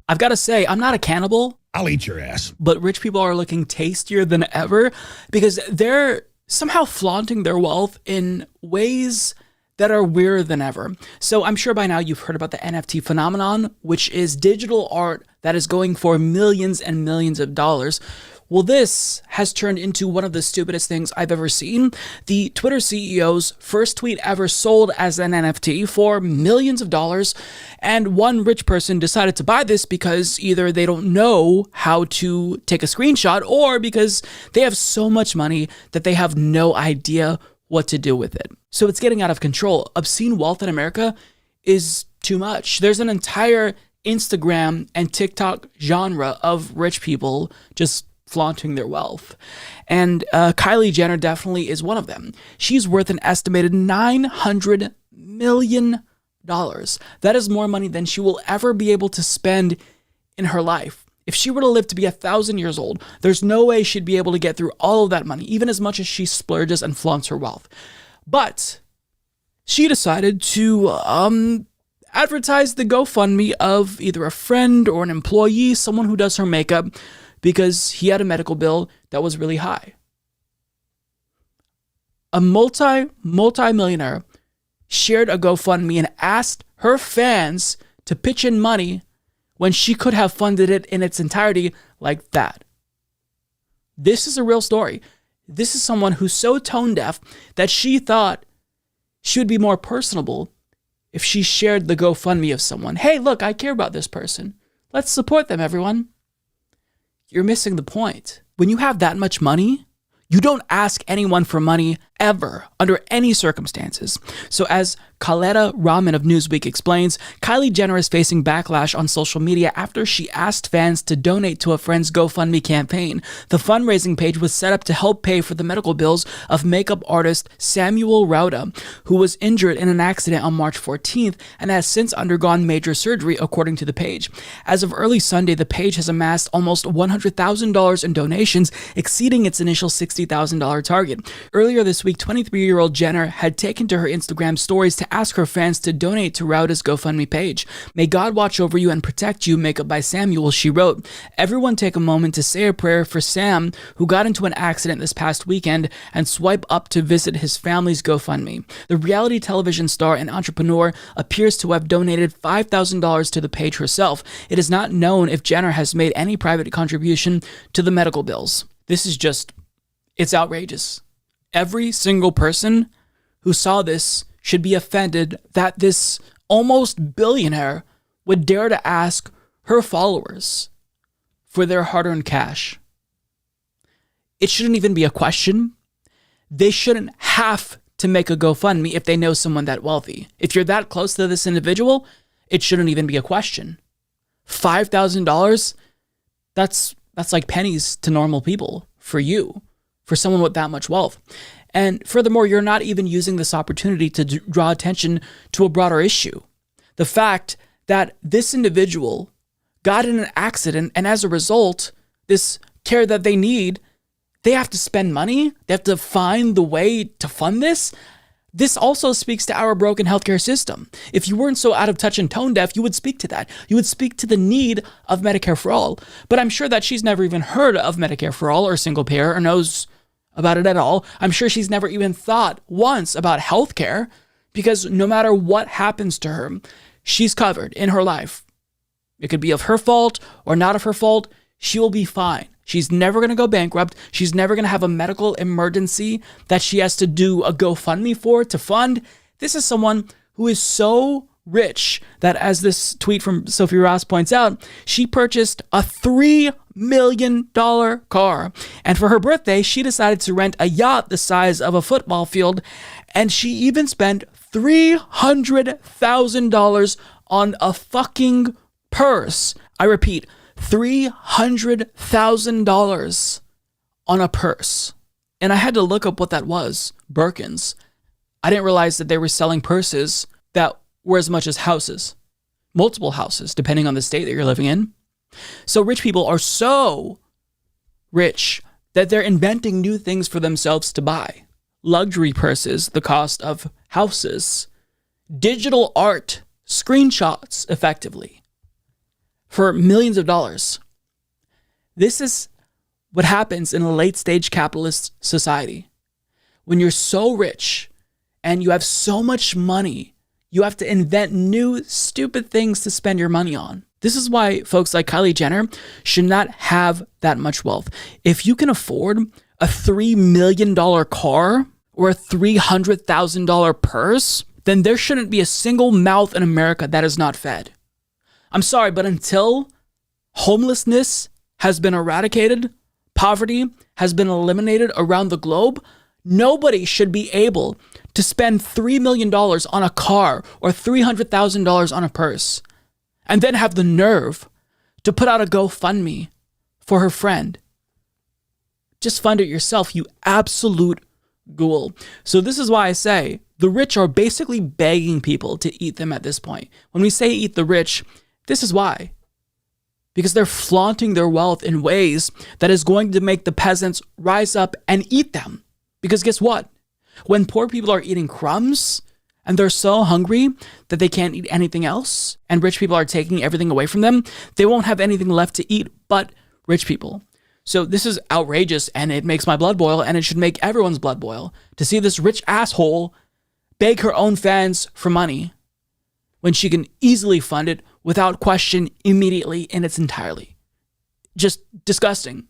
I've got to say, I'm not a cannibal. I'll eat your ass. But rich people are looking tastier than ever because they're somehow flaunting their wealth in ways that are weirder than ever. So I'm sure by now you've heard about the NFT phenomenon, which is digital art that is going for millions and millions of dollars. Well, this has turned into one of the stupidest things I've ever seen. The Twitter CEO's first tweet ever sold as an NFT for millions of dollars, and one rich person decided to buy this because either they don't know how to take a screenshot or because they have so much money that they have no idea what to do with it. So it's getting out of control. Obscene wealth in America is too much. There's an entire Instagram and TikTok genre of rich people just flaunting their wealth. And Kylie Jenner definitely is one of them. She's worth an estimated $900 million. That is more money than she will ever be able to spend in her life. If she were to live to be 1,000 years old, there's no way she'd be able to get through all of that money, even as much as she splurges and flaunts her wealth. But she decided to advertise the GoFundMe of either a friend or an employee, someone who does her makeup, because he had a medical bill that was really high. A multi-millionaire shared a GoFundMe and asked her fans to pitch in money when she could have funded it in its entirety like that. This is a real story. This is someone who's so tone deaf that she thought she would be more personable if she shared the GoFundMe of someone. Hey, look, I care about this person. Let's support them, everyone. You're missing the point. When you have that much money, you don't ask anyone for money ever, under any circumstances. So as Kaleta Rahman of Newsweek explains, Kylie Jenner is facing backlash on social media after she asked fans to donate to a friend's GoFundMe campaign. The fundraising page was set up to help pay for the medical bills of makeup artist Samuel Rauda, who was injured in an accident on March 14th and has since undergone major surgery, according to the page. As of early Sunday, the page has amassed almost $100,000 in donations, exceeding its initial $60,000 target. Earlier this week, 23-year-old Jenner had taken to her Instagram stories to ask her fans to donate to Rauda's GoFundMe page. May God watch over you and protect you, makeup by Samuel, she wrote. Everyone take a moment to say a prayer for Sam, who got into an accident this past weekend, and swipe up to visit his family's GoFundMe. The reality television star and entrepreneur appears to have donated $5,000 to the page herself. It is not known if Jenner has made any private contribution to the medical bills. This is just, it's outrageous. Every single person who saw this should be offended that this almost billionaire would dare to ask her followers for their hard-earned cash. It shouldn't even be a question. They shouldn't have to make a GoFundMe if they know someone that wealthy. If you're that close to this individual, it shouldn't even be a question. $5,000, that's like pennies to normal people for you. For someone with that much wealth. And furthermore, you're not even using this opportunity to draw attention to a broader issue. The fact that this individual got in an accident, and as a result, this care that they need, they have to spend money. They have to find the way to fund this. This also speaks to our broken healthcare system. If you weren't so out of touch and tone deaf, you would speak to that. You would speak to the need of Medicare for all. But I'm sure that she's never even heard of Medicare for all or single payer or knows about it at all. I'm sure she's never even thought once about healthcare, because no matter what happens to her, she's covered in her life. It could be of her fault or not of her fault. She will be fine. She's never going to go bankrupt. She's never going to have a medical emergency that she has to do a GoFundMe for to fund. This is someone who is so rich that, as this tweet from Sophie Ross points out, she purchased a $3 million car. And for her birthday, she decided to rent a yacht the size of a football field. And she even spent $300,000 on a fucking purse. I repeat, $300,000 on a purse. And I had to look up what that was. Birkins. I didn't realize that they were selling purses that were as much as houses. Multiple houses, depending on the state that you're living in. So rich people are so rich that they're inventing new things for themselves to buy. Luxury purses, the cost of houses. Digital art, screenshots, effectively. for millions of dollars. This is what happens in a late stage capitalist society. When you're so rich and you have so much money, you have to invent new stupid things to spend your money on. This is why folks like Kylie Jenner should not have that much wealth. If you can afford a $3 million car or a $300,000 purse, then there shouldn't be a single mouth in America that is not fed. I'm sorry, but until homelessness has been eradicated, poverty has been eliminated around the globe, nobody should be able to spend $3 million on a car or $300,000 on a purse and then have the nerve to put out a GoFundMe for her friend. Just fund it yourself, you absolute ghoul. So this is why I say the rich are basically begging people to eat them at this point. When we say eat the rich, this is why. Because they're flaunting their wealth in ways that is going to make the peasants rise up and eat them. Because guess what? When poor people are eating crumbs and they're so hungry that they can't eat anything else, and rich people are taking everything away from them, they won't have anything left to eat but rich people. So this is outrageous, and it makes my blood boil, and it should make everyone's blood boil to see this rich asshole beg her own fans for money when she can easily fund it without question immediately in its entirety. Just disgusting.